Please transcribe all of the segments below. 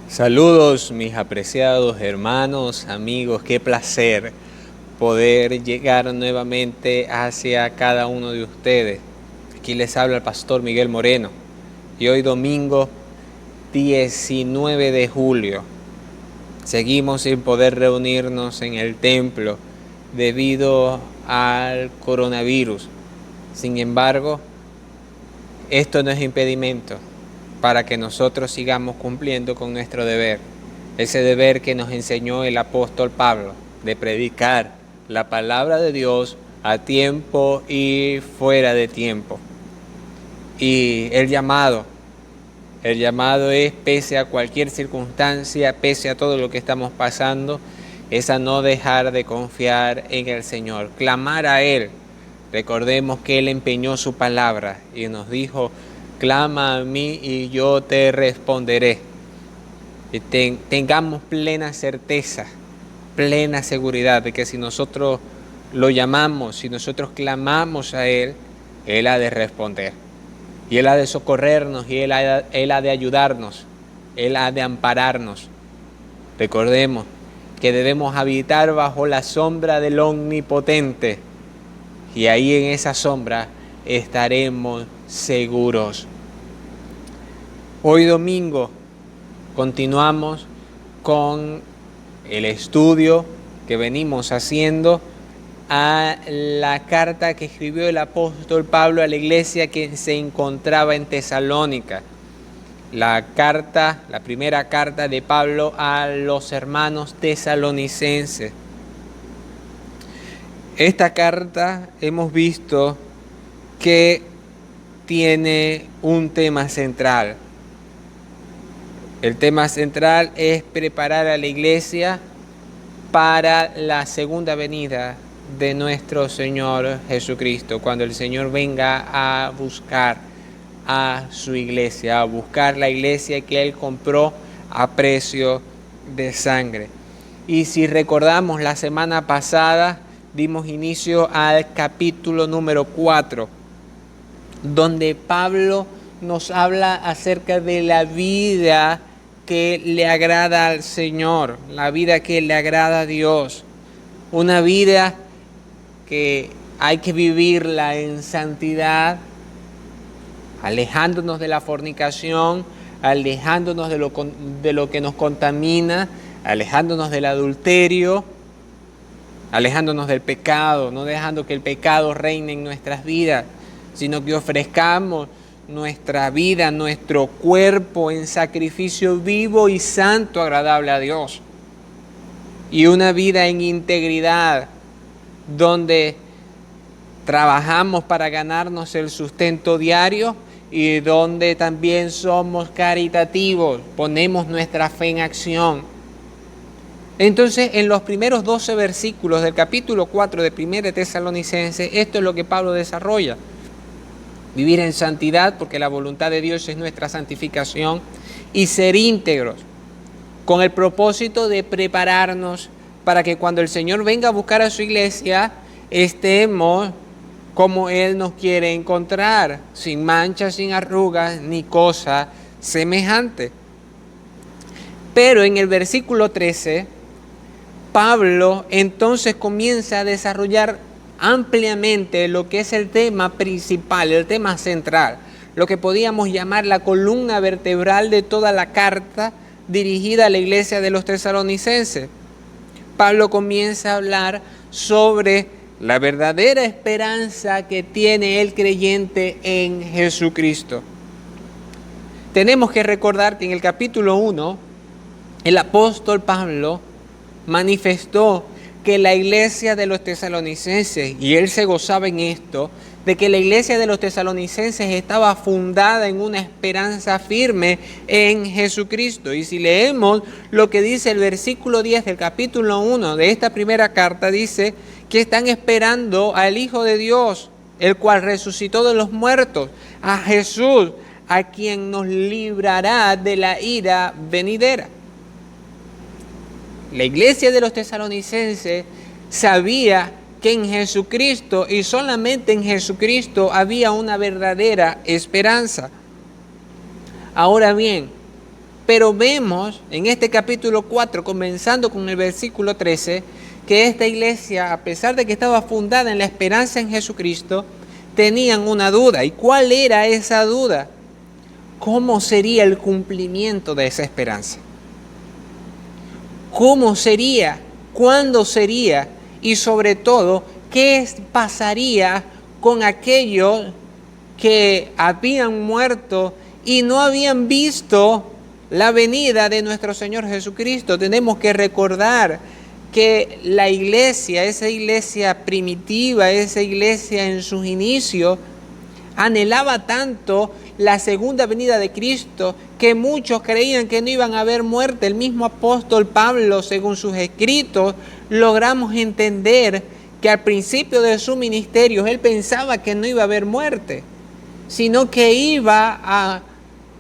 Saludos mis apreciados hermanos, amigos, qué placer poder llegar nuevamente hacia cada uno de ustedes. Aquí les habla el pastor Miguel Moreno y hoy domingo 19 de julio seguimos sin poder reunirnos en el templo debido al coronavirus. Sin embargo, esto no es impedimento para que nosotros sigamos cumpliendo con nuestro deber, ese deber que nos enseñó el apóstol Pablo, de predicar la palabra de Dios a tiempo y fuera de tiempo. Y el llamado es, pese a cualquier circunstancia, pese a todo lo que estamos pasando, es a no dejar de confiar en el Señor, clamar a Él. Recordemos que Él empeñó su palabra y nos dijo: clama a mí y yo te responderé. Y tengamos plena certeza, plena seguridad de que si nosotros lo llamamos, si nosotros clamamos a Él, Él ha de responder. Y Él ha de socorrernos, y Él ha de ayudarnos, Él ha de ampararnos. Recordemos que debemos habitar bajo la sombra del Omnipotente, y ahí en esa sombra estaremos seguros. Hoy domingo continuamos con el estudio que venimos haciendo a la carta que escribió el apóstol Pablo a la iglesia que se encontraba en Tesalónica. La primera carta de Pablo a los hermanos tesalonicenses. Esta carta hemos visto que tiene un tema central. El tema central es preparar a la iglesia para la segunda venida de nuestro Señor Jesucristo, cuando el Señor venga a buscar a su iglesia, a buscar la iglesia que Él compró a precio de sangre. Y si recordamos, la semana pasada dimos inicio al capítulo número 4, donde Pablo nos habla acerca de la vida que le agrada al Señor, la vida que le agrada a Dios, una vida que hay que vivirla en santidad, alejándonos de la fornicación, alejándonos de lo que nos contamina, alejándonos del adulterio, alejándonos del pecado, no dejando que el pecado reine en nuestras vidas, sino que ofrezcamos nuestra vida, nuestro cuerpo en sacrificio vivo y santo, agradable a Dios. Y una vida en integridad, donde trabajamos para ganarnos el sustento diario y donde también somos caritativos, ponemos nuestra fe en acción. Entonces, en los primeros 12 versículos del capítulo 4 de 1 Tesalonicenses, esto es lo que Pablo desarrolla. Vivir en santidad, porque la voluntad de Dios es nuestra santificación, y ser íntegros, con el propósito de prepararnos para que cuando el Señor venga a buscar a su iglesia, estemos como Él nos quiere encontrar, sin manchas, sin arrugas, ni cosa semejante. Pero en el versículo 13, Pablo entonces comienza a desarrollar ampliamente lo que es el tema principal, el tema central, lo que podíamos llamar la columna vertebral de toda la carta dirigida a la iglesia de los tesalonicenses. Pablo comienza a hablar sobre la verdadera esperanza que tiene el creyente en Jesucristo. Tenemos que recordar que en el capítulo 1, el apóstol Pablo manifestó que la iglesia de los tesalonicenses, y él se gozaba en esto, de que la iglesia de los tesalonicenses estaba fundada en una esperanza firme en Jesucristo. Y si leemos lo que dice el versículo 10 del capítulo 1 de esta primera carta, dice que están esperando al Hijo de Dios, el cual resucitó de los muertos, a Jesús, a quien nos librará de la ira venidera. La iglesia de los tesalonicenses sabía que en Jesucristo y solamente en Jesucristo había una verdadera esperanza. Ahora bien, Pero vemos en este capítulo 4, comenzando con el versículo 13, que esta iglesia, a pesar de que estaba fundada en la esperanza en Jesucristo, tenían una duda. ¿Y cuál era esa duda? ¿Cómo sería el cumplimiento de esa esperanza? ¿Cómo sería? ¿Cuándo sería? Y sobre todo, ¿qué pasaría con aquellos que habían muerto y no habían visto la venida de nuestro Señor Jesucristo? Tenemos que recordar que la iglesia, esa iglesia primitiva, esa iglesia en sus inicios, anhelaba tanto la segunda venida de Cristo que muchos creían que no iban a haber muerte. El mismo apóstol Pablo, según sus escritos, logramos entender que al principio de su ministerio él pensaba que no iba a haber muerte, sino que iba a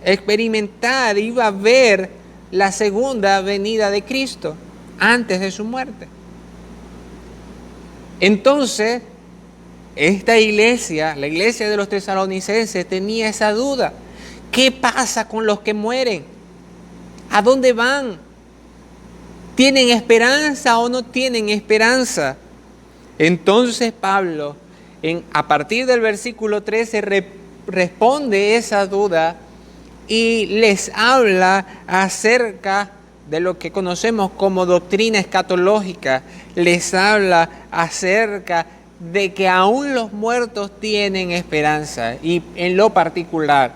experimentar, iba a ver la segunda venida de Cristo antes de su muerte. Entonces, esta iglesia, la iglesia de los tesalonicenses, tenía esa duda. ¿Qué pasa con los que mueren? ¿A dónde van? ¿Tienen esperanza o no tienen esperanza? Entonces Pablo, a partir del versículo 13, responde esa duda y les habla acerca de lo que conocemos como doctrina escatológica. Les habla acerca de que aún los muertos tienen esperanza. Y en lo particular,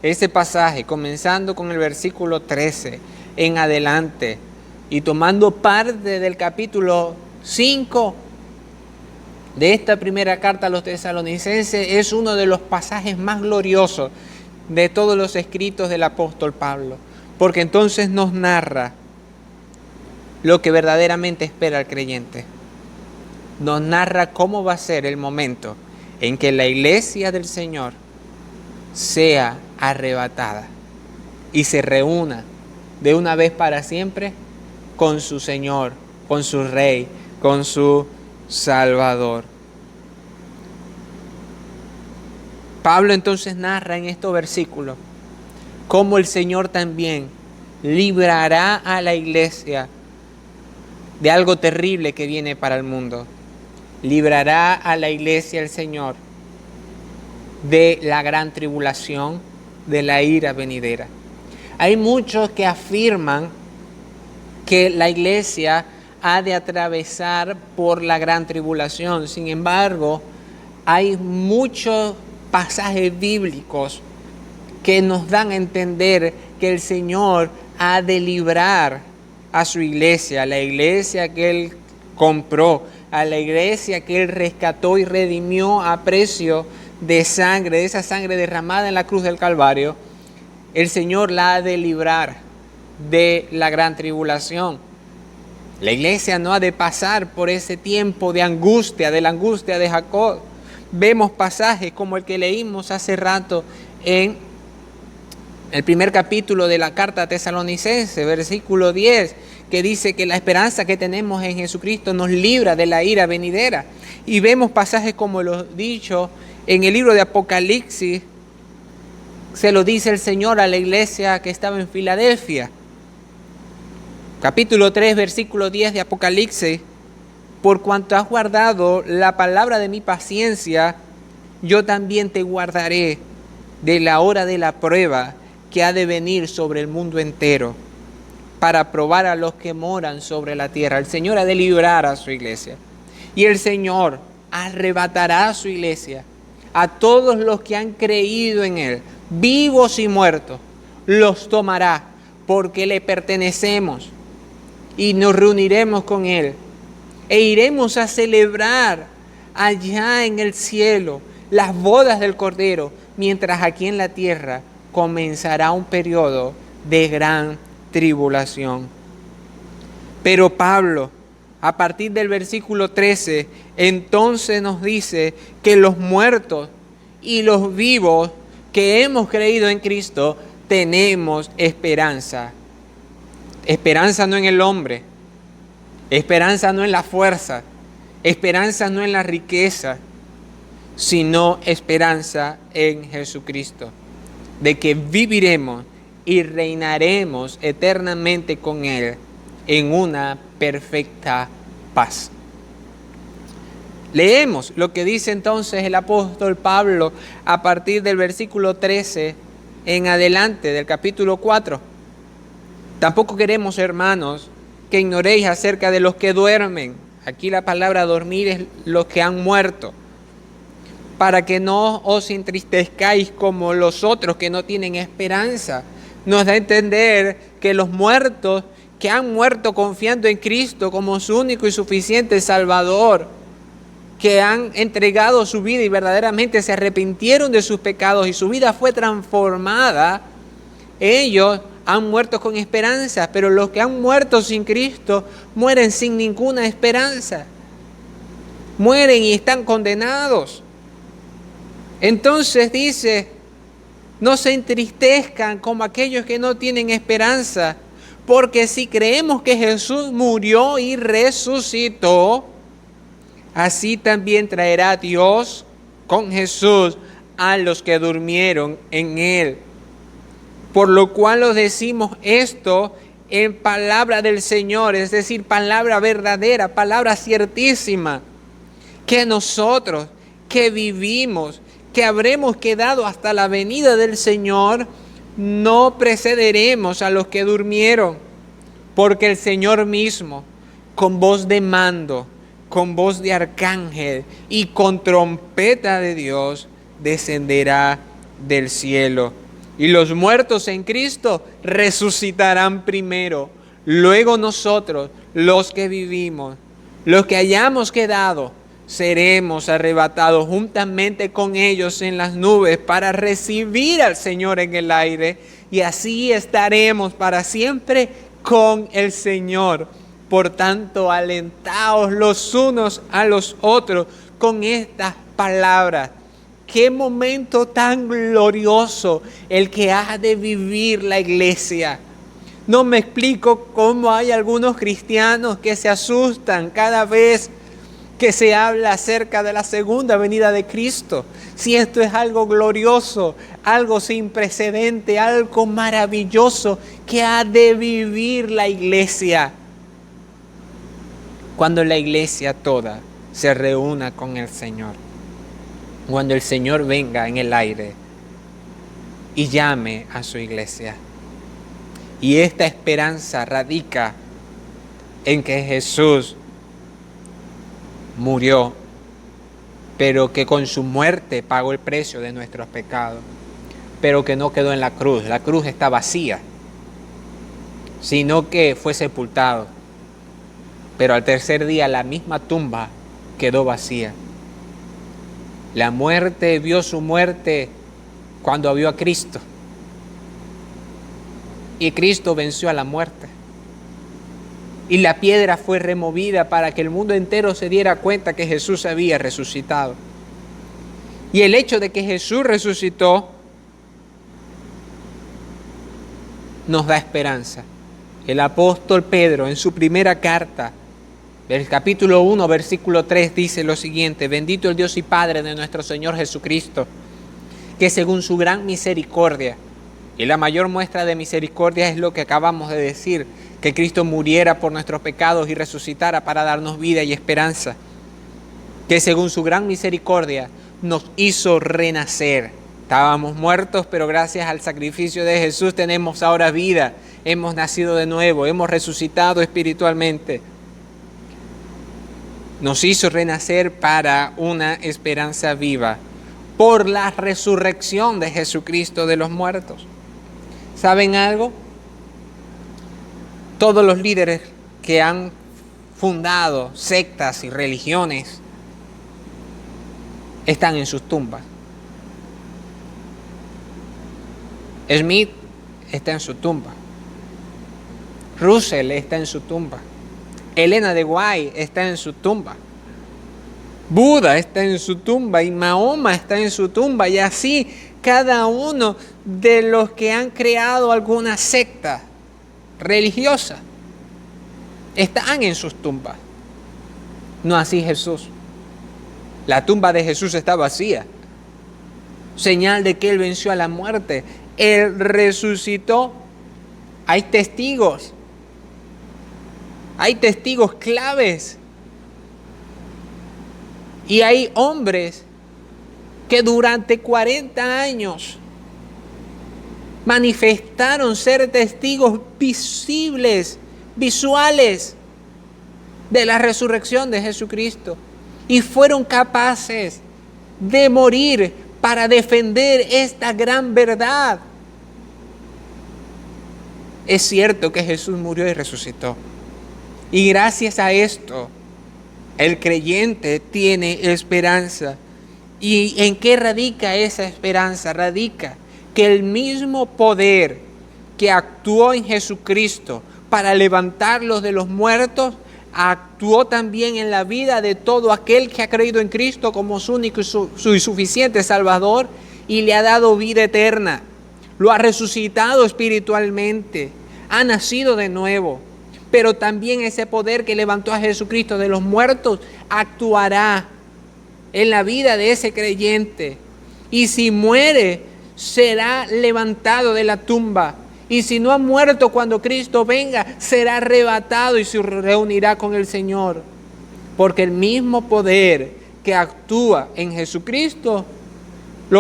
ese pasaje, comenzando con el versículo 13 en adelante y tomando parte del capítulo 5 de esta primera carta a los tesalonicenses, es uno de los pasajes más gloriosos de todos los escritos del apóstol Pablo, porque entonces nos narra lo que verdaderamente espera el creyente. Nos narra cómo va a ser el momento en que la iglesia del Señor sea arrebatada y se reúna de una vez para siempre con su Señor, con su Rey, con su Salvador. Pablo entonces narra en estos versículos cómo el Señor también librará a la iglesia de algo terrible que viene para el mundo. Librará a la iglesia el Señor de la gran tribulación, de la ira venidera. Hay muchos que afirman que la iglesia ha de atravesar por la gran tribulación. Sin embargo, hay muchos pasajes bíblicos que nos dan a entender que el Señor ha de librar a su iglesia, a la iglesia que Él compró, a la iglesia que Él rescató y redimió a precio de sangre, de esa sangre derramada en la cruz del Calvario. El Señor la ha de librar de la gran tribulación. La iglesia no ha de pasar por ese tiempo de angustia, de la angustia de Jacob. Vemos pasajes como el que leímos hace rato en el primer capítulo de la carta a Tesalonicenses, versículo 10, que dice que la esperanza que tenemos en Jesucristo nos libra de la ira venidera. Y vemos pasajes como los dicho en el libro de Apocalipsis, se lo dice el Señor a la iglesia que estaba en Filadelfia. Capítulo 3, versículo 10 de Apocalipsis: por cuanto has guardado la palabra de mi paciencia, yo también te guardaré de la hora de la prueba que ha de venir sobre el mundo entero, para probar a los que moran sobre la tierra. El Señor ha de librar a su iglesia. Y el Señor arrebatará a su iglesia, a todos los que han creído en Él, vivos y muertos, los tomará, porque le pertenecemos, y nos reuniremos con Él, e iremos a celebrar allá en el cielo las bodas del Cordero, mientras aquí en la tierra comenzará un periodo de gran tribulación. Pero Pablo, a partir del versículo 13, entonces nos dice que los muertos y los vivos que hemos creído en Cristo tenemos esperanza. Esperanza no en el hombre, esperanza no en la fuerza, esperanza no en la riqueza, sino esperanza en Jesucristo, de que viviremos y reinaremos eternamente con Él en una perfecta paz. Leemos lo que dice entonces el apóstol Pablo a partir del versículo 13 en adelante del capítulo 4. Tampoco queremos, hermanos, que ignoréis acerca de los que duermen. Aquí la palabra dormir es los que han muerto. Para que no os entristezcáis como los otros que no tienen esperanza. Nos da a entender que los muertos que han muerto confiando en Cristo como su único y suficiente Salvador, que han entregado su vida y verdaderamente se arrepintieron de sus pecados y su vida fue transformada, ellos han muerto con esperanza, pero los que han muerto sin Cristo mueren sin ninguna esperanza. Mueren y están condenados. Entonces dice, no se entristezcan como aquellos que no tienen esperanza, porque si creemos que Jesús murió y resucitó, así también traerá Dios con Jesús a los que durmieron en Él. Por lo cual os decimos esto en palabra del Señor, es decir, palabra verdadera, palabra ciertísima, que nosotros que vivimos, que habremos quedado hasta la venida del Señor, no precederemos a los que durmieron, porque el Señor mismo, con voz de mando, con voz de arcángel y con trompeta de Dios, descenderá del cielo. Y los muertos en Cristo resucitarán primero. Luego nosotros, los que vivimos, los que hayamos quedado, seremos arrebatados juntamente con ellos en las nubes para recibir al Señor en el aire. Y así estaremos para siempre con el Señor. Por tanto, alentaos los unos a los otros con estas palabras. Qué momento tan glorioso el que ha de vivir la iglesia. No me explico cómo hay algunos cristianos que se asustan cada vez que se habla acerca de la segunda venida de Cristo. Si esto es algo glorioso, algo sin precedente, algo maravilloso que ha de vivir la iglesia. Cuando la iglesia toda se reúna con el Señor. Cuando el Señor venga en el aire y llame a su iglesia. Y esta esperanza radica en que Jesús murió, pero que con su muerte pagó el precio de nuestros pecados, pero que no quedó en la cruz. La cruz está vacía, sino que fue sepultado. Pero al tercer día la misma tumba quedó vacía. La muerte vio su muerte cuando vio a Cristo. Y Cristo venció a la muerte. Y la piedra fue removida para que el mundo entero se diera cuenta que Jesús había resucitado. Y el hecho de que Jesús resucitó nos da esperanza. El apóstol Pedro en su primera carta, el capítulo 1, versículo 3, dice lo siguiente: bendito el Dios y Padre de nuestro Señor Jesucristo, que según su gran misericordia, y la mayor muestra de misericordia es lo que acabamos de decir, que Cristo muriera por nuestros pecados y resucitara para darnos vida y esperanza, que según su gran misericordia nos hizo renacer. Estábamos muertos, pero gracias al sacrificio de Jesús tenemos ahora vida, hemos nacido de nuevo, hemos resucitado espiritualmente. Nos hizo renacer para una esperanza viva por la resurrección de Jesucristo de los muertos. ¿Saben algo? Todos los líderes que han fundado sectas y religiones están en sus tumbas. Smith está en su tumba. Russell está en su tumba. Elena de White está en su tumba. Buda está en su tumba y Mahoma está en su tumba, y así cada uno de los que han creado alguna secta religiosa están en sus tumbas. No así Jesús. La tumba de Jesús está vacía, señal de que Él venció a la muerte. Él resucitó. Hay testigos claves. Y hay hombres que durante 40 años manifestaron ser testigos visibles, visuales de la resurrección de Jesucristo. Y fueron capaces de morir para defender esta gran verdad. Es cierto que Jesús murió y resucitó. Y gracias a esto, el creyente tiene esperanza. ¿Y en qué radica esa esperanza? Radica que el mismo poder que actuó en Jesucristo para levantarlos de los muertos, actuó también en la vida de todo aquel que ha creído en Cristo como su único y su suficiente Salvador, y le ha dado vida eterna. Lo ha resucitado espiritualmente, ha nacido de nuevo. Pero también ese poder que levantó a Jesucristo de los muertos actuará en la vida de ese creyente. Y si muere, será levantado de la tumba. Y si no ha muerto cuando Cristo venga, será arrebatado y se reunirá con el Señor. Porque el mismo poder que actúa en Jesucristo,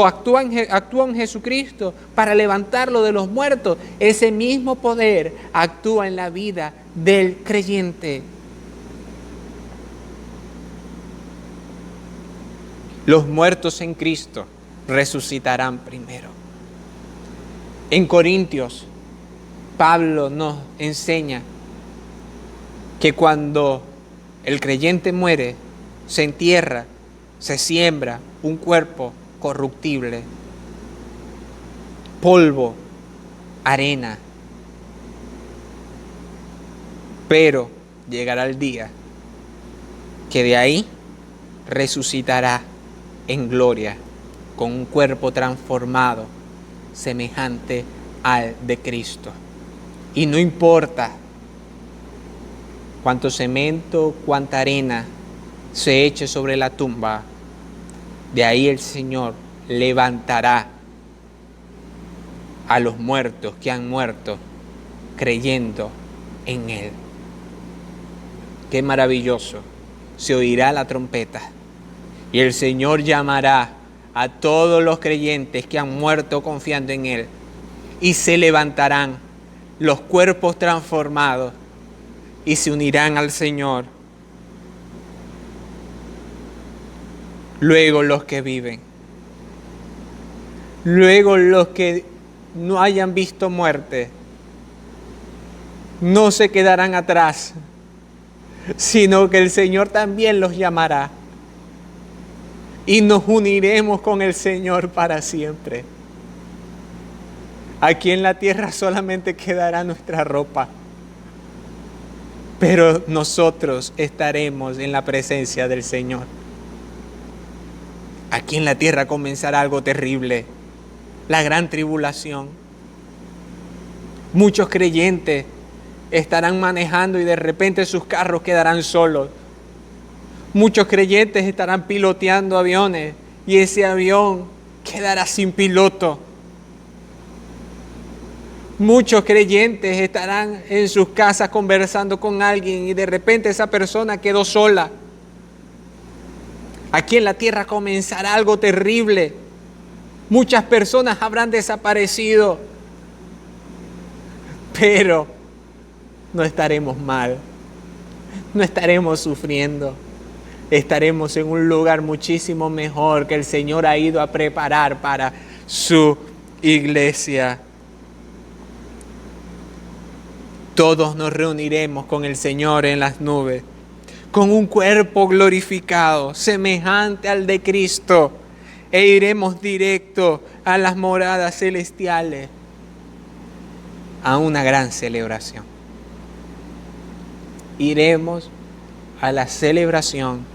actúa en Jesucristo para levantarlo de los muertos, ese mismo poder actúa en la vida del creyente. Los muertos en Cristo resucitarán primero. En Corintios, Pablo nos enseña que cuando el creyente muere, se entierra, se siembra un cuerpo corruptible, polvo, arena. Pero llegará el día que de ahí resucitará en gloria con un cuerpo transformado semejante al de Cristo. Y no importa cuánto cemento, cuánta arena se eche sobre la tumba, de ahí el Señor levantará a los muertos que han muerto creyendo en Él. Qué maravilloso. Se oirá la trompeta y el Señor llamará a todos los creyentes que han muerto confiando en Él, y se levantarán los cuerpos transformados y se unirán al Señor. Luego los que viven, luego los que no hayan visto muerte, no se quedarán atrás, sino que el Señor también los llamará y nos uniremos con el Señor para siempre. Aquí en la tierra solamente quedará nuestra ropa, pero nosotros estaremos en la presencia del Señor. Aquí en la tierra comenzará algo terrible, la gran tribulación. Muchos creyentes estarán manejando y de repente sus carros quedarán solos. Muchos creyentes estarán piloteando aviones y ese avión quedará sin piloto. Muchos creyentes estarán en sus casas conversando con alguien y de repente esa persona quedó sola. Aquí en la tierra comenzará algo terrible. Muchas personas habrán desaparecido, pero no estaremos mal, no estaremos sufriendo. Estaremos en un lugar muchísimo mejor que el Señor ha ido a preparar para su iglesia. Todos nos reuniremos con el Señor en las nubes, con un cuerpo glorificado, semejante al de Cristo, e iremos directo a las moradas celestiales, a una gran celebración. Iremos a la celebración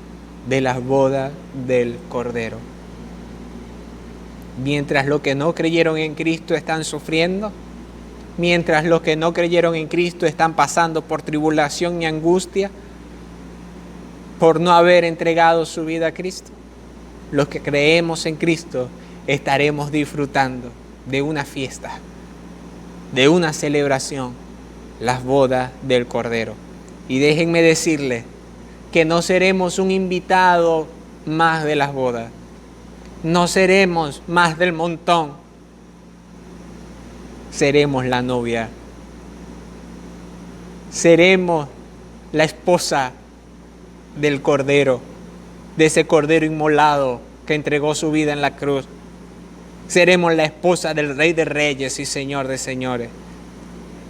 de las bodas del Cordero. Mientras los que no creyeron en Cristo están sufriendo, mientras los que no creyeron en Cristo están pasando por tribulación y angustia por no haber entregado su vida a Cristo, los que creemos en Cristo estaremos disfrutando de una fiesta, de una celebración, las bodas del Cordero. Y déjenme decirles que no seremos un invitado más de las bodas, no seremos más del montón, seremos la novia, seremos la esposa del Cordero, de ese Cordero inmolado que entregó su vida en la cruz. Seremos la esposa del Rey de Reyes y Señor de Señores.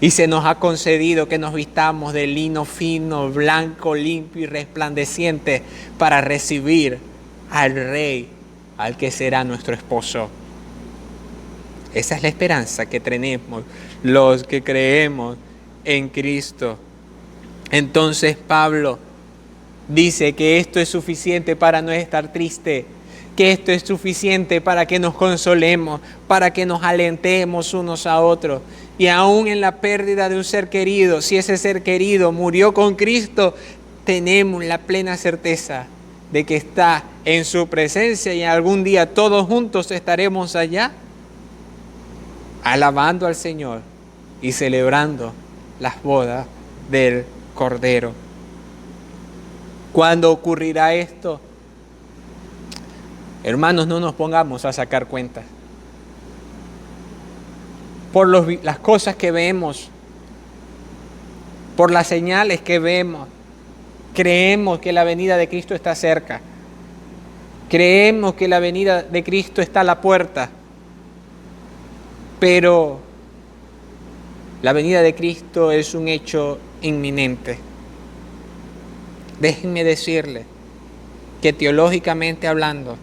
Y se nos ha concedido que nos vistamos de lino fino, blanco, limpio y resplandeciente para recibir al Rey, al que será nuestro esposo. Esa es la esperanza que tenemos los que creemos en Cristo. Entonces Pablo dice que esto es suficiente para no estar triste, que esto es suficiente para que nos consolemos, para que nos alentemos unos a otros. Y aún en la pérdida de un ser querido, si ese ser querido murió con Cristo, tenemos la plena certeza de que está en su presencia y algún día todos juntos estaremos allá, alabando al Señor y celebrando las bodas del Cordero. ¿Cuándo ocurrirá esto? Hermanos, no nos pongamos a sacar cuentas. Por las cosas que vemos, por las señales que vemos, creemos que la venida de Cristo está cerca. Creemos que la venida de Cristo está a la puerta. Pero la venida de Cristo es un hecho inminente. Déjenme decirles que teológicamente hablando,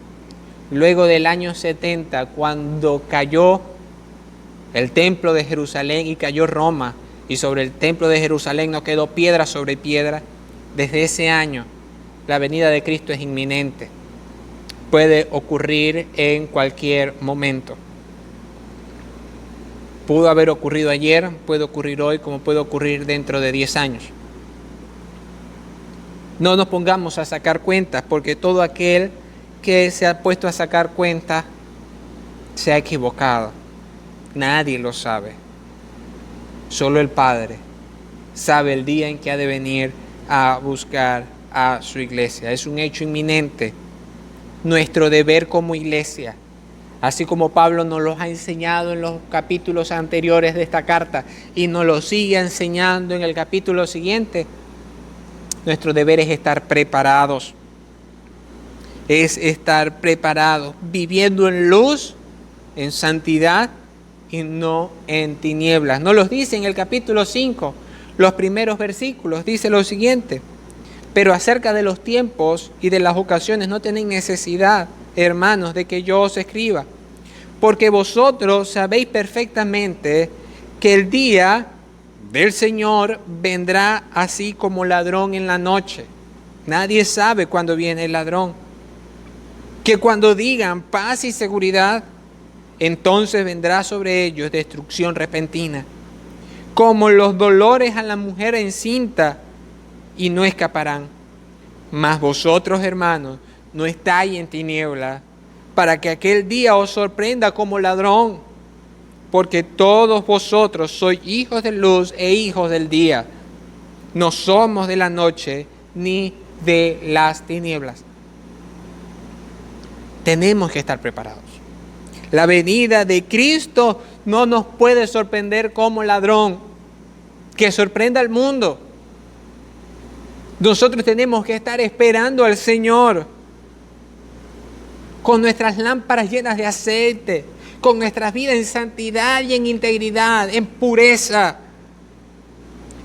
luego del año 70, cuando cayó el templo de Jerusalén y cayó Roma, y sobre el templo de Jerusalén no quedó piedra sobre piedra, desde ese año la venida de Cristo es inminente. Puede ocurrir en cualquier momento. Pudo haber ocurrido ayer, puede ocurrir hoy, como puede ocurrir dentro de 10 años. No nos pongamos a sacar cuentas, porque todo aquel que se ha puesto a sacar cuentas se ha equivocado. Nadie lo sabe. Solo el Padre sabe el día en que ha de venir a buscar a su iglesia. Es un hecho inminente. Nuestro deber como iglesia, así como Pablo nos lo ha enseñado en los capítulos anteriores de esta carta y nos lo sigue enseñando en el capítulo siguiente, nuestro deber es estar preparados. Es estar preparados, viviendo en luz, en santidad y no en tinieblas. Nos los dice en el capítulo 5, los primeros versículos, dice lo siguiente: pero acerca de los tiempos y de las ocasiones no tenéis necesidad, hermanos, de que yo os escriba, porque vosotros sabéis perfectamente que el día del Señor vendrá así como ladrón en la noche. Nadie sabe cuándo viene el ladrón. Que cuando digan paz y seguridad, entonces vendrá sobre ellos destrucción repentina, como los dolores a la mujer encinta, y no escaparán. Mas vosotros, hermanos, no estáis en tinieblas, para que aquel día os sorprenda como ladrón, porque todos vosotros sois hijos de luz e hijos del día. No somos de la noche ni de las tinieblas. Tenemos que estar preparados. La venida de Cristo no nos puede sorprender como ladrón, que sorprenda al mundo. Nosotros tenemos que estar esperando al Señor con nuestras lámparas llenas de aceite, con nuestras vidas en santidad y en integridad, en pureza.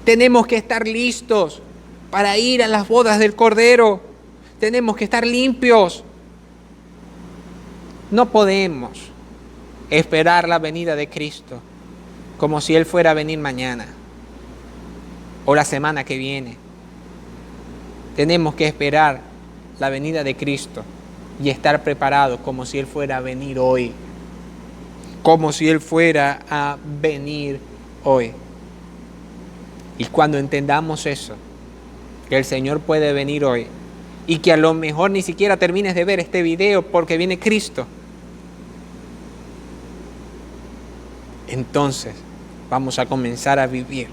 Tenemos que estar listos para ir a las bodas del Cordero. Tenemos que estar limpios. No podemos esperar la venida de Cristo como si Él fuera a venir mañana o la semana que viene. Tenemos que esperar la venida de Cristo y estar preparados como si Él fuera a venir hoy. Como si Él fuera a venir hoy. Y cuando entendamos eso, que el Señor puede venir hoy y que a lo mejor ni siquiera termines de ver este video porque viene Cristo, entonces vamos a comenzar a vivir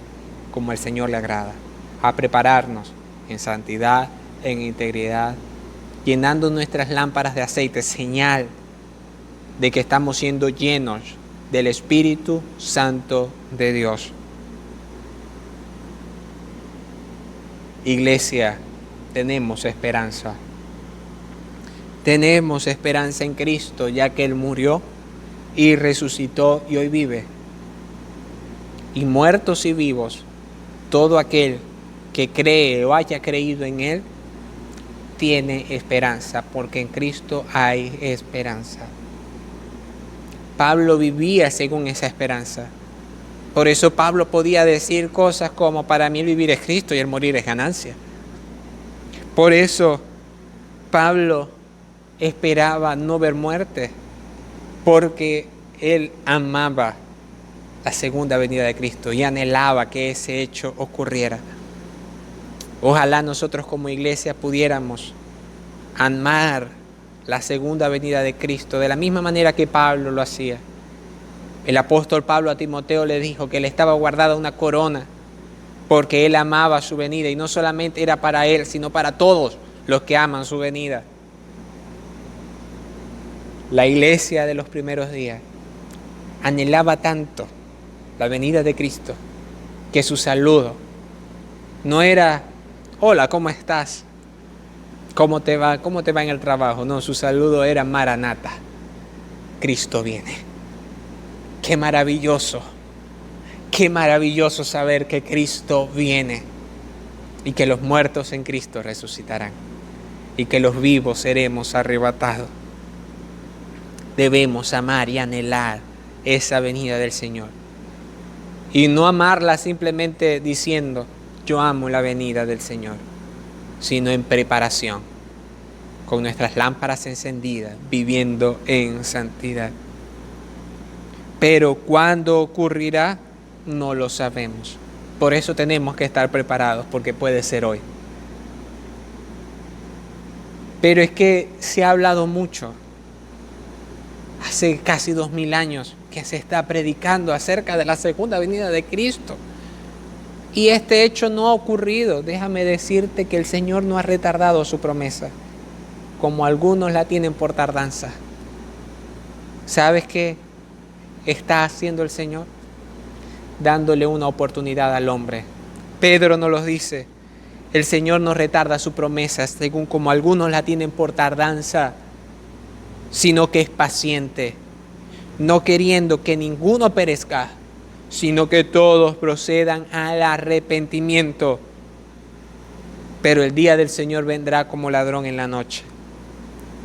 como el Señor le agrada, a prepararnos en santidad, en integridad, llenando nuestras lámparas de aceite, señal de que estamos siendo llenos del Espíritu Santo de Dios. Iglesia, tenemos esperanza. Tenemos esperanza en Cristo, ya que Él murió y resucitó y hoy vive. Y muertos y vivos, todo aquel que cree o haya creído en Él, tiene esperanza, porque en Cristo hay esperanza. Pablo vivía según esa esperanza. Por eso Pablo podía decir cosas como: para mí el vivir es Cristo y el morir es ganancia. Por eso Pablo esperaba no ver muerte, porque él amaba la segunda venida de Cristo y anhelaba que ese hecho ocurriera. Ojalá nosotros como iglesia pudiéramos amar la segunda venida de Cristo de la misma manera que Pablo lo hacía. El apóstol Pablo a Timoteo le dijo que le estaba guardada una corona porque él amaba su venida, y no solamente era para él, sino para todos los que aman su venida. La iglesia de los primeros días anhelaba tanto la venida de Cristo que su saludo no era: hola, ¿cómo estás? ¿Cómo te va? ¿Cómo te va en el trabajo? No, su saludo era: Maranata, Cristo viene. Qué maravilloso saber que Cristo viene y que los muertos en Cristo resucitarán y que los vivos seremos arrebatados. Debemos amar y anhelar esa venida del Señor y no amarla simplemente diciendo: yo amo la venida del Señor, sino en preparación, con nuestras lámparas encendidas, viviendo en santidad. Pero ¿cuándo ocurrirá? No lo sabemos. Por eso tenemos que estar preparados, porque puede ser hoy. Pero es que se ha hablado mucho, hace casi 2000 años, que se está predicando acerca de la segunda venida de Cristo. Y este hecho no ha ocurrido. Déjame decirte que el Señor no ha retardado su promesa, como algunos la tienen por tardanza. ¿Sabes qué está haciendo el Señor? Dándole una oportunidad al hombre. Pedro nos lo dice: el Señor no retarda su promesa, según como algunos la tienen por tardanza, sino que es paciente, no queriendo que ninguno perezca, sino que todos procedan al arrepentimiento. Pero el día del Señor vendrá como ladrón en la noche,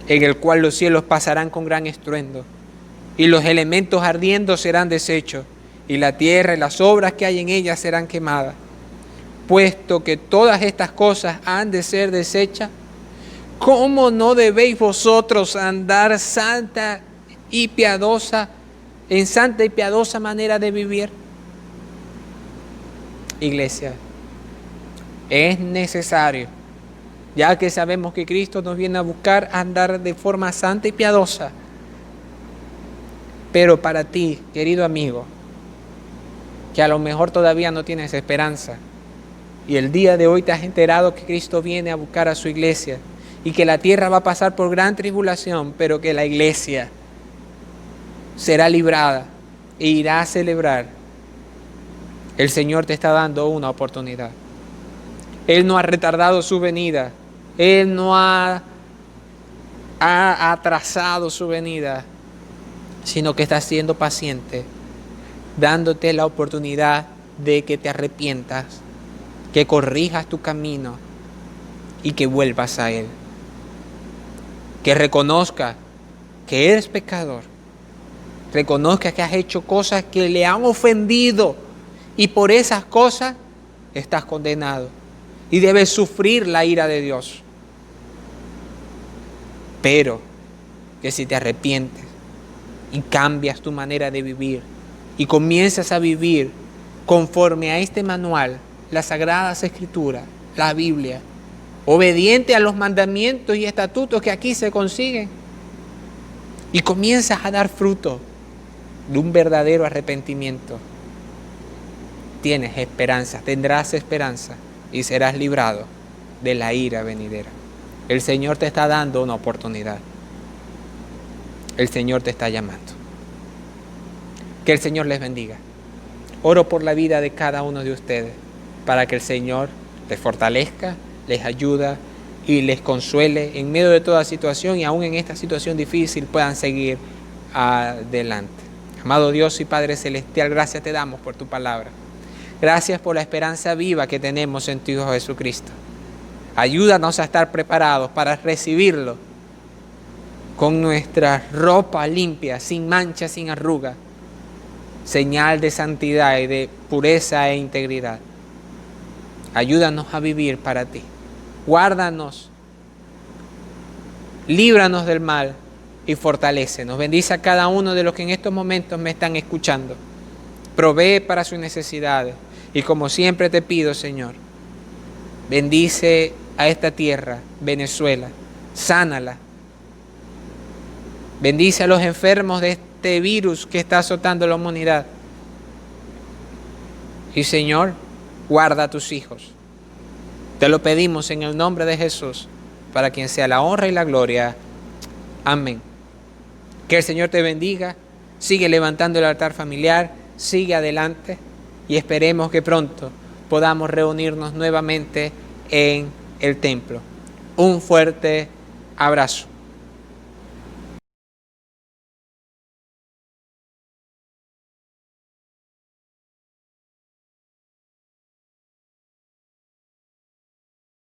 en el cual los cielos pasarán con gran estruendo, y los elementos ardiendo serán deshechos, y la tierra y las obras que hay en ella serán quemadas. Puesto que todas estas cosas han de ser deshechas, ¿cómo no debéis vosotros andar en santa y piadosa manera de vivir? Iglesia, es necesario, ya que sabemos que Cristo nos viene a buscar, andar de forma santa y piadosa. Pero para ti, querido amigo, que a lo mejor todavía no tienes esperanza, y el día de hoy te has enterado que Cristo viene a buscar a su iglesia, y que la tierra va a pasar por gran tribulación, pero que la iglesia será librada e irá a celebrar, el Señor te está dando una oportunidad. Él no ha retardado su venida, Él no ha atrasado su venida, sino que está siendo paciente, dándote la oportunidad de que te arrepientas, que corrijas tu camino y que vuelvas a Él. Que reconozca que eres pecador, reconozca que has hecho cosas que le han ofendido y por esas cosas estás condenado y debes sufrir la ira de Dios. Pero que si te arrepientes y cambias tu manera de vivir y comienzas a vivir conforme a este manual, las Sagradas Escrituras, la Biblia, obediente a los mandamientos y estatutos que aquí se consiguen, y comienzas a dar fruto, de un verdadero arrepentimiento, tienes esperanza, tendrás esperanza y serás librado de la ira venidera. El Señor te está dando una oportunidad. El Señor te está llamando. Que el Señor les bendiga. Oro por la vida de cada uno de ustedes para que el Señor les fortalezca, les ayude y les consuele en medio de toda situación, y aún en esta situación difícil puedan seguir adelante. Amado Dios y Padre Celestial, gracias te damos por tu palabra. Gracias por la esperanza viva que tenemos en tu Hijo Jesucristo. Ayúdanos a estar preparados para recibirlo con nuestra ropa limpia, sin mancha, sin arruga, señal de santidad y de pureza e integridad. Ayúdanos a vivir para ti. Guárdanos, líbranos del mal y fortalécenos. Bendice a cada uno de los que en estos momentos me están escuchando. Provee para sus necesidades. Y como siempre te pido, Señor, bendice a esta tierra, Venezuela, sánala. Bendice a los enfermos de este virus que está azotando la humanidad. Y Señor, guarda a tus hijos. Te lo pedimos en el nombre de Jesús, para quien sea la honra y la gloria. Amén. Que el Señor te bendiga. Sigue levantando el altar familiar. Sigue adelante. Y esperemos que pronto podamos reunirnos nuevamente en el templo. Un fuerte abrazo.